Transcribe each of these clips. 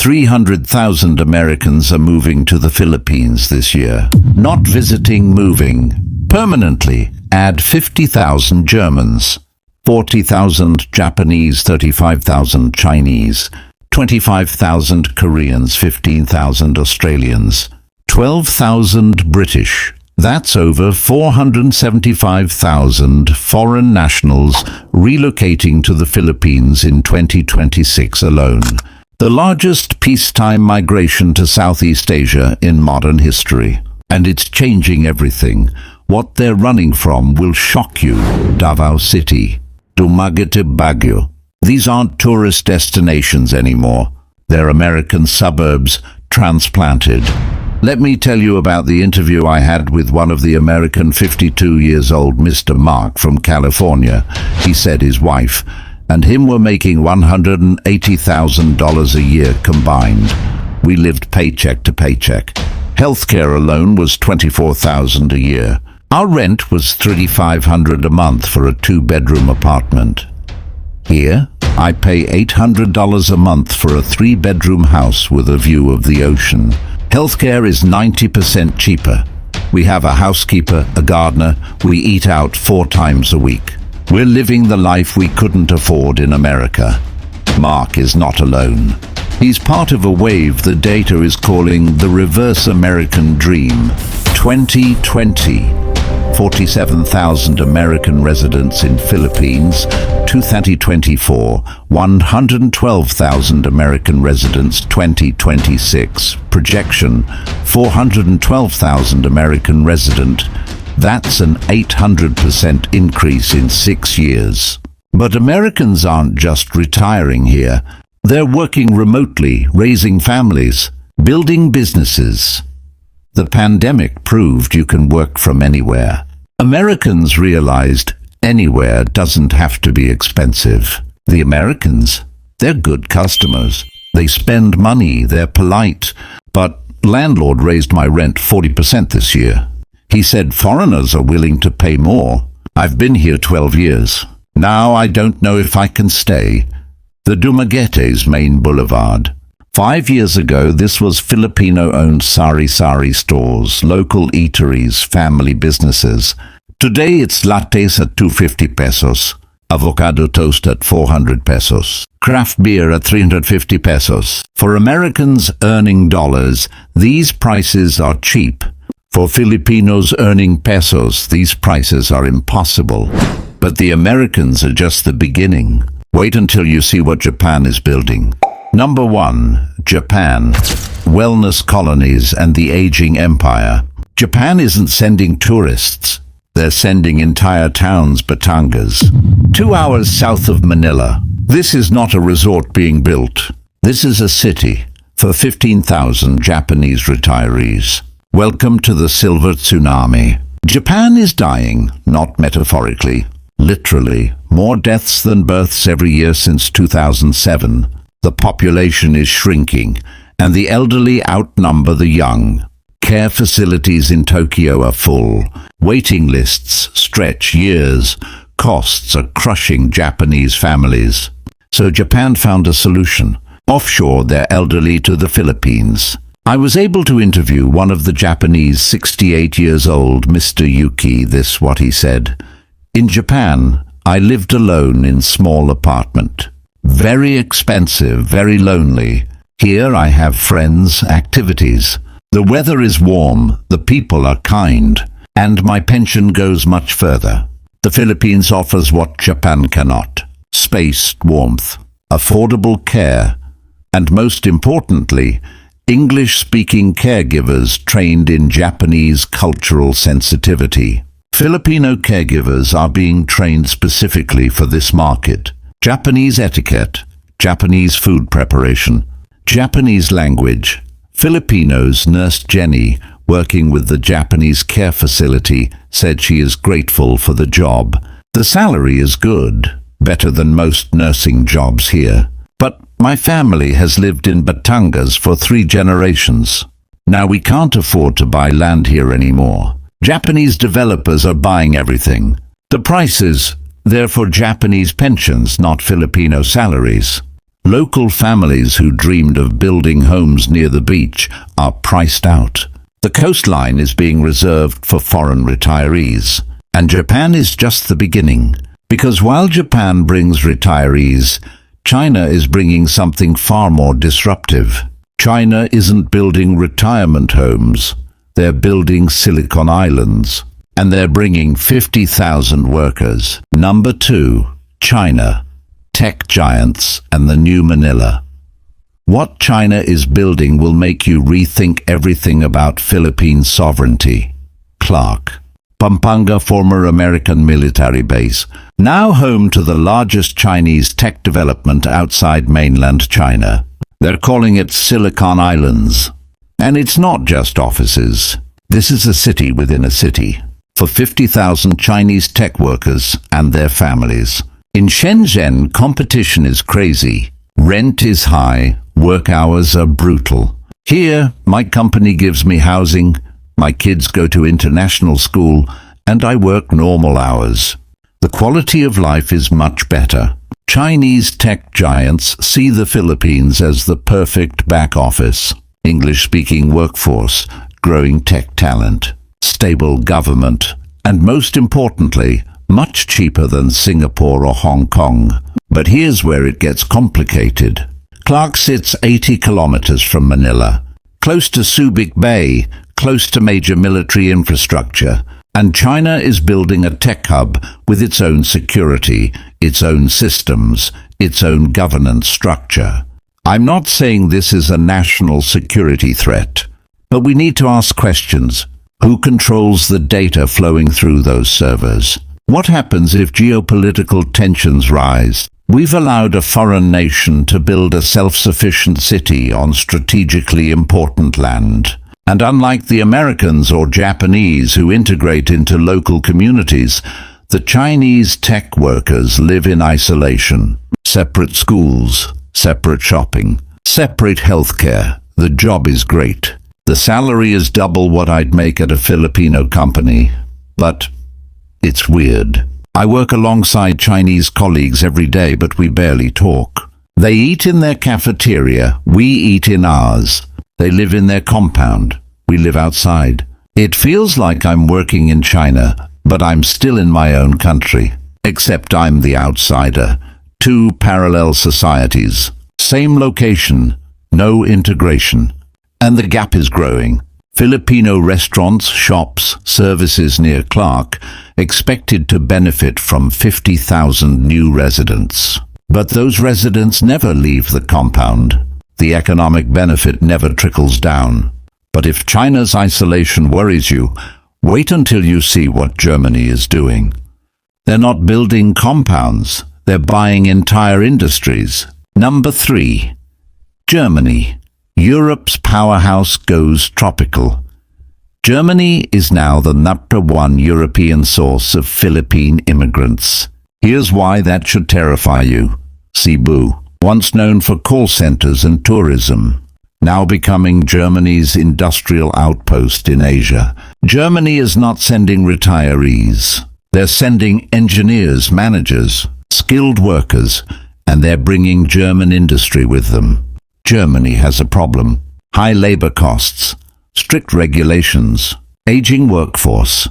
300,000 Americans are moving to the Philippines this year. Not visiting, moving. Permanently, add 50,000 Germans, 40,000 Japanese, 35,000 Chinese, 25,000 Koreans, 15,000 Australians, 12,000 British. That's over 475,000 foreign nationals relocating to the Philippines in 2026 alone. The largest peacetime migration to Southeast Asia in modern history. And it's changing everything. What they're running from will shock you. Davao City, Dumaguete, Baguio. These aren't tourist destinations anymore. They're American suburbs transplanted. Let me tell you about the interview I had with one of the American 52-years-old Mr. Mark from California. He said his wife and him were making $180,000 a year combined. We lived paycheck to paycheck. Healthcare alone was $24,000 a year. Our rent was $3,500 a month for a 2-bedroom apartment. Here, I pay $800 a month for a 3-bedroom house with a view of the ocean. Healthcare is 90% cheaper. We have a housekeeper, a gardener. We eat out 4 times a week. We're living the life we couldn't afford in America. Mark is not alone. He's part of a wave the data is calling the reverse American dream. 2020. 47,000 American residents in Philippines. 2024, 112,000 American residents. 2026, projection, 412,000 American resident. That's an 800% increase in 6 years. But Americans aren't just retiring here. They're working remotely, raising families, building businesses. The pandemic proved you can work from anywhere. Americans realized anywhere doesn't have to be expensive. The Americans, they're good customers. They spend money, they're polite. But Landlord raised my rent 40% this year. He said foreigners are willing to pay more. I've been here 12 years. Now I don't know if I can stay. The Dumaguete's main boulevard. 5 years ago, this was Filipino-owned sari-sari stores, local eateries, family businesses. Today, it's lattes at 250 pesos, avocado toast at 400 pesos, craft beer at 350 pesos. For Americans earning dollars, these prices are cheap. For Filipinos earning pesos, these prices are impossible. But the Americans are just the beginning. Wait until you see what Japan is building. Number 1. Japan. Wellness colonies and the aging empire. Japan isn't sending tourists. They're sending entire towns, Batangas. 2 hours south of Manila. This is not a resort being built. This is a city for 15,000 Japanese retirees. Welcome to the silver tsunami. Japan is dying, not metaphorically. Literally, more deaths than births every year since 2007. The population is shrinking, and the elderly outnumber the young. Care facilities in Tokyo are full. Waiting lists stretch years. Costs are crushing Japanese families. So Japan found a solution. Offshore their elderly to the Philippines. I was able to interview one of the Japanese 68-years-old Mr. Yuki. This what he said. In Japan, I lived alone in small apartment. Very expensive, very lonely. Here I have friends, activities. The weather is warm, the people are kind, and my pension goes much further. The Philippines offers what Japan cannot. Space, warmth, affordable care, and most importantly, English-speaking caregivers trained in Japanese cultural sensitivity. Filipino caregivers are being trained specifically for this market. Japanese etiquette, Japanese food preparation, Japanese language. Filipinos nurse Jenny, working with the Japanese care facility, said she is grateful for the job. The salary is good, better than most nursing jobs here. But my family has lived in Batangas for 3 generations. Now we can't afford to buy land here anymore. Japanese developers are buying everything. The prices, they're for Japanese pensions, not Filipino salaries. Local families who dreamed of building homes near the beach are priced out. The coastline is being reserved for foreign retirees. And Japan is just the beginning. Because while Japan brings retirees, China is bringing something far more disruptive. China isn't building retirement homes. They're building Silicon Islands. And they're bringing 50,000 workers. Number 2. China. Tech giants and the new Manila. What China is building will make you rethink everything about Philippine sovereignty. Clark. Pampanga, former American military base, now home to the largest Chinese tech development outside mainland China. They're calling it Silicon Islands. And it's not just offices. This is a city within a city, for 50,000 Chinese tech workers and their families. In Shenzhen, competition is crazy. Rent is high, work hours are brutal. Here, my company gives me housing, my kids go to international school, and I work normal hours. The quality of life is much better. Chinese tech giants see the Philippines as the perfect back office. English-speaking workforce, growing tech talent, stable government, and most importantly, much cheaper than Singapore or Hong Kong. But here's where it gets complicated. Clark sits 80 kilometers from Manila, close to Subic Bay, close to major military infrastructure, and China is building a tech hub with its own security, its own systems, its own governance structure. I'm not saying this is a national security threat, but we need to ask questions. Who controls the data flowing through those servers? What happens if geopolitical tensions rise? We've allowed a foreign nation to build a self-sufficient city on strategically important land. And unlike the Americans or Japanese who integrate into local communities, the Chinese tech workers live in isolation. Separate schools, separate shopping, separate healthcare. The job is great. The salary is double what I'd make at a Filipino company. But it's weird. I work alongside Chinese colleagues every day, but we barely talk. They eat in their cafeteria, we eat in ours. They live in their compound, we live outside. It feels like I'm working in China, but I'm still in my own country. Except I'm the outsider. Two parallel societies. Same location, no integration. And the gap is growing. Filipino restaurants, shops, services near Clark expected to benefit from 50,000 new residents. But those residents never leave the compound. The economic benefit never trickles down. But if China's isolation worries you, wait until you see what Germany is doing. They're not building compounds, they're buying entire industries. Number 3. Germany. Europe's powerhouse goes tropical. Germany is now the #1 European source of Philippine immigrants. Here's why that should terrify you. Cebu, once known for call centers and tourism, now becoming Germany's industrial outpost in Asia. Germany is not sending retirees. They're sending engineers, managers, skilled workers, and they're bringing German industry with them. Germany has a problem. High labor costs, strict regulations, aging workforce.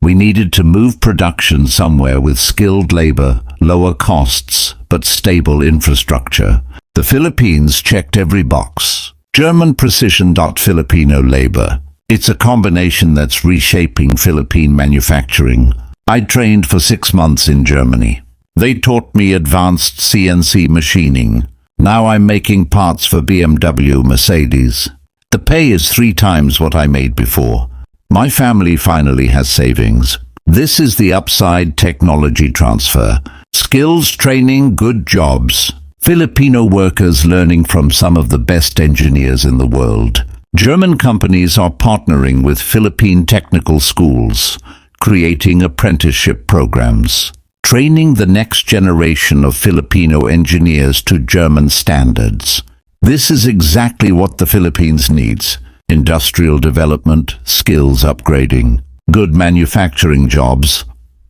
We needed to move production somewhere with skilled labor, lower costs, but stable infrastructure. The Philippines checked every box. German precision. Filipino labor. It's a combination that's reshaping Philippine manufacturing. I trained for 6 months in Germany. They taught me advanced CNC machining. Now I'm making parts for BMW, Mercedes. The pay is 3 times what I made before. My family finally has savings. This is the upside technology transfer. Skills training, good jobs. Filipino workers learning from some of the best engineers in the world. German companies are partnering with Philippine technical schools, creating apprenticeship programs, training the next generation of Filipino engineers to German standards. This is exactly what the Philippines needs. Industrial development, skills upgrading, good manufacturing jobs.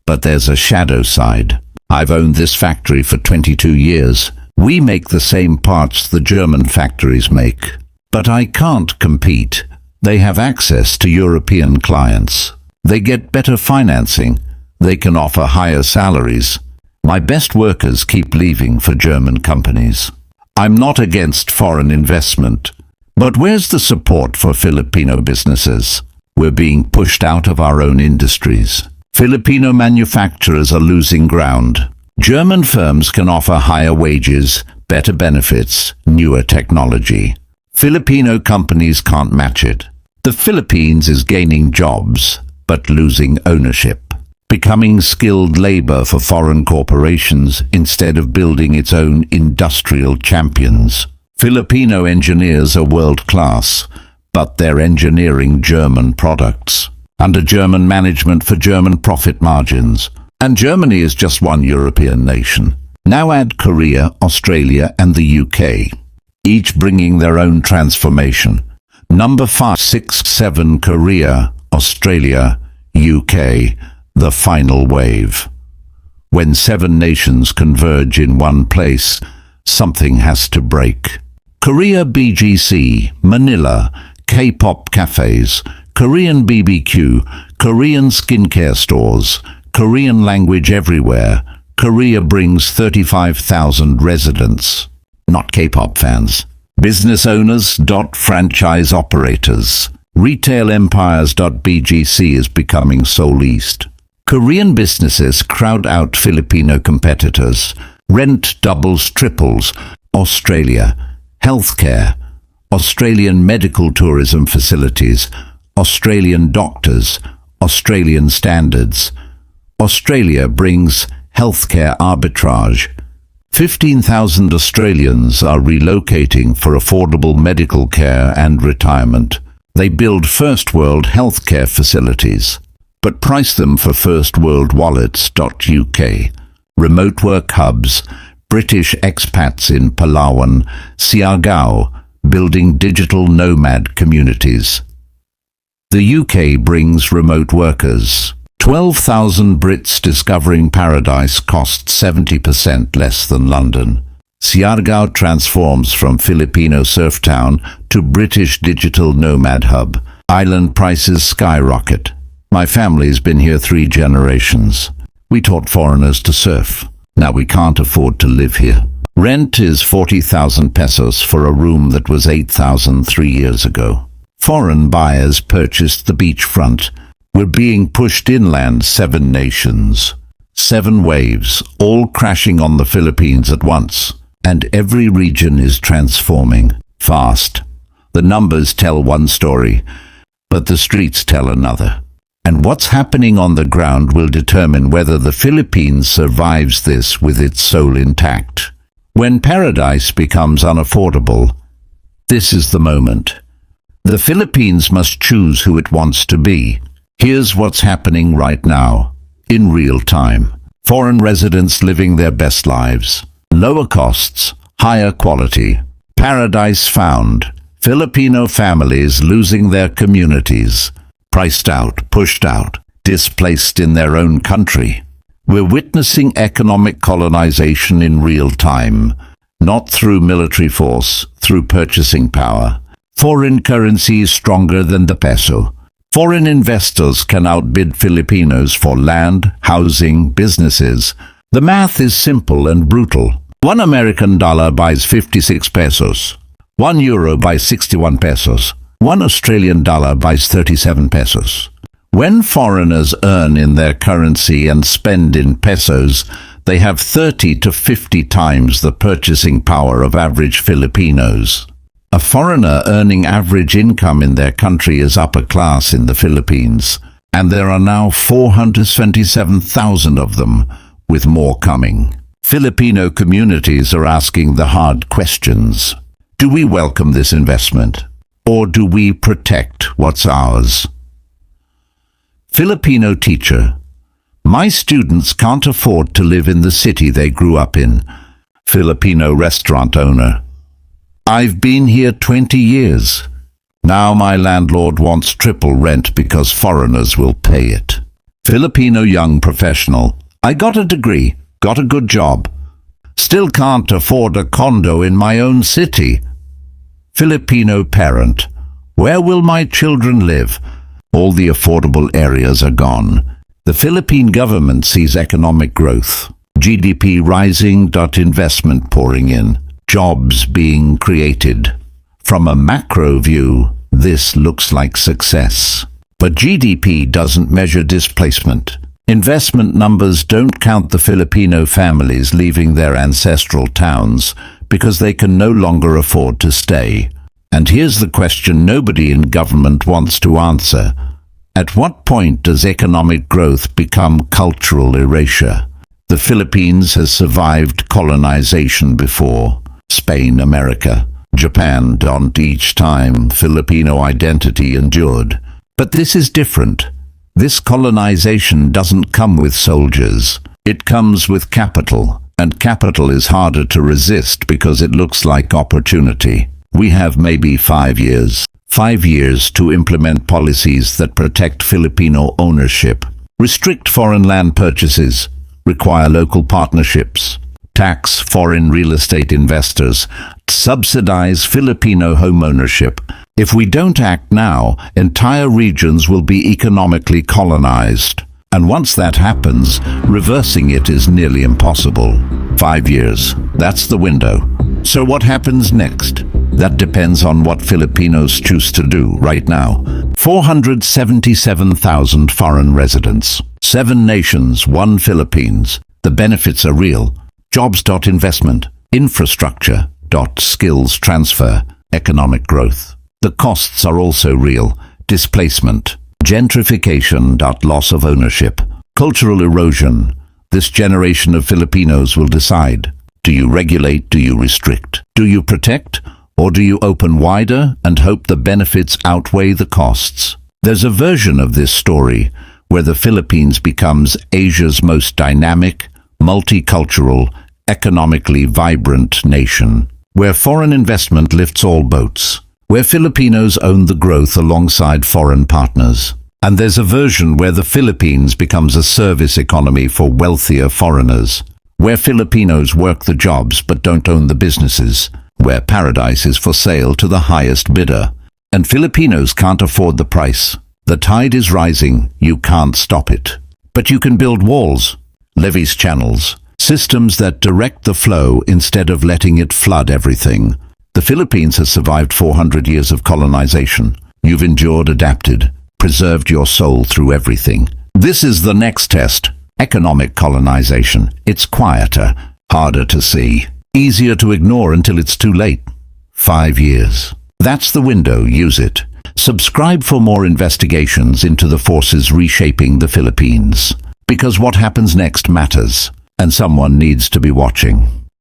But there's a shadow side. I've owned this factory for 22 years. We make the same parts the German factories make. But I can't compete. They have access to European clients. They get better financing. They can offer higher salaries. My best workers keep leaving for German companies. I'm not against foreign investment. But where's the support for Filipino businesses? We're being pushed out of our own industries. Filipino manufacturers are losing ground. German firms can offer higher wages, better benefits, newer technology. Filipino companies can't match it. The Philippines is gaining jobs, but losing ownership, becoming skilled labor for foreign corporations instead of building its own industrial champions. Filipino engineers are world-class, but they're engineering German products, under German management for German profit margins. And Germany is just one European nation. Now add Korea, Australia, and the UK, each bringing their own transformation. Number 5, 6, 7, Korea, Australia, UK, the final wave. When 7 nations converge in one place, something has to break. Korea BGC, Manila, K-pop cafes, Korean BBQ, Korean skincare stores, Korean language everywhere. Korea brings 35,000 residents, not K-pop fans. Business owners. Franchise operators. Retail empires. BGC is becoming Seoul East. Korean businesses crowd out Filipino competitors. Rent doubles, triples. Australia. Healthcare. Australian medical tourism facilities. Australian doctors. Australian standards. Australia brings healthcare arbitrage. 15,000 Australians are relocating for affordable medical care and retirement. They build first world healthcare facilities, but price them for first world wallets. UK. Remote work hubs. British expats in Palawan, Siargao, building digital nomad communities. The UK brings remote workers. 12,000 Brits discovering paradise costs 70% less than London. Siargao transforms from Filipino surf town to British digital nomad hub. Island prices skyrocket. My family's been here 3 generations. We taught foreigners to surf. Now we can't afford to live here. Rent is 40,000 pesos for a room that was 8,000 3 years ago. Foreign buyers purchased the beachfront. We're being pushed inland. 7 nations. 7 waves, all crashing on the Philippines at once. And every region is transforming fast. The numbers tell one story, but the streets tell another. And what's happening on the ground will determine whether the Philippines survives this with its soul intact. When paradise becomes unaffordable, this is the moment. The Philippines must choose who it wants to be. Here's what's happening right now, in real time. Foreign residents living their best lives. Lower costs, higher quality. Paradise found. Filipino families losing their communities. Priced out, pushed out, displaced in their own country. We're witnessing economic colonization in real time, not through military force, through purchasing power. Foreign currency is stronger than the peso. Foreign investors can outbid Filipinos for land, housing, businesses. The math is simple and brutal. 1 American dollar buys 56 pesos. 1 euro buys 61 pesos. 1 Australian dollar buys 37 pesos. When foreigners earn in their currency and spend in pesos, they have 30 to 50 times the purchasing power of average Filipinos. A foreigner earning average income in their country is upper class in the Philippines, and there are now 427,000 of them, with more coming. Filipino communities are asking the hard questions. Do we welcome this investment, or do we protect what's ours? Filipino teacher. My students can't afford to live in the city they grew up in. Filipino restaurant owner. I've been here 20 years. Now my landlord wants triple rent because foreigners will pay it. Filipino young professional. I got a degree, got a good job. Still can't afford a condo in my own city. Filipino parent. Where will my children live? All the affordable areas are gone. The Philippine government sees economic growth. GDP rising. Investment pouring in. Jobs being created. From a macro view, this looks like success. But GDP doesn't measure displacement. Investment numbers don't count the Filipino families leaving their ancestral towns because they can no longer afford to stay. And here's the question nobody in government wants to answer. At what point does economic growth become cultural erasure? The Philippines has survived colonization before. Spain, America, Japan. Each time Filipino identity endured. But this is different. This colonization doesn't come with soldiers. It comes with capital, and capital is harder to resist because it looks like opportunity. We have maybe 5 years. 5 years to implement policies that protect Filipino ownership, restrict foreign land purchases, require local partnerships, tax foreign real estate investors, subsidize Filipino homeownership. If we don't act now, entire regions will be economically colonized. And once that happens, reversing it is nearly impossible. 5 years, that's the window. So what happens next? That depends on what Filipinos choose to do right now. 477,000 foreign residents. 7 nations, 1 Philippines. The benefits are real. Jobs. Investment. Infrastructure. Skills transfer. Economic growth. The costs are also real. Displacement. Gentrification. Loss of ownership. Cultural erosion. This generation of Filipinos will decide. Do you regulate? Do you restrict? Do you protect? Or do you open wider and hope the benefits outweigh the costs? There's a version of this story where the Philippines becomes Asia's most dynamic, multicultural, economically vibrant nation, where foreign investment lifts all boats, where Filipinos own the growth alongside foreign partners. And there's a version where the Philippines becomes a service economy for wealthier foreigners, where Filipinos work the jobs but don't own the businesses, where paradise is for sale to the highest bidder, and Filipinos can't afford the price. The tide is rising, you can't stop it. But you can build walls, levees, channels, systems that direct the flow instead of letting it flood everything. The Philippines has survived 400 years of colonization. You've endured, adapted, preserved your soul through everything. This is the next test. Economic colonization. It's quieter, harder to see. Easier to ignore until it's too late. 5 years. That's the window, use it. Subscribe for more investigations into the forces reshaping the Philippines. Because what happens next matters, and someone needs to be watching.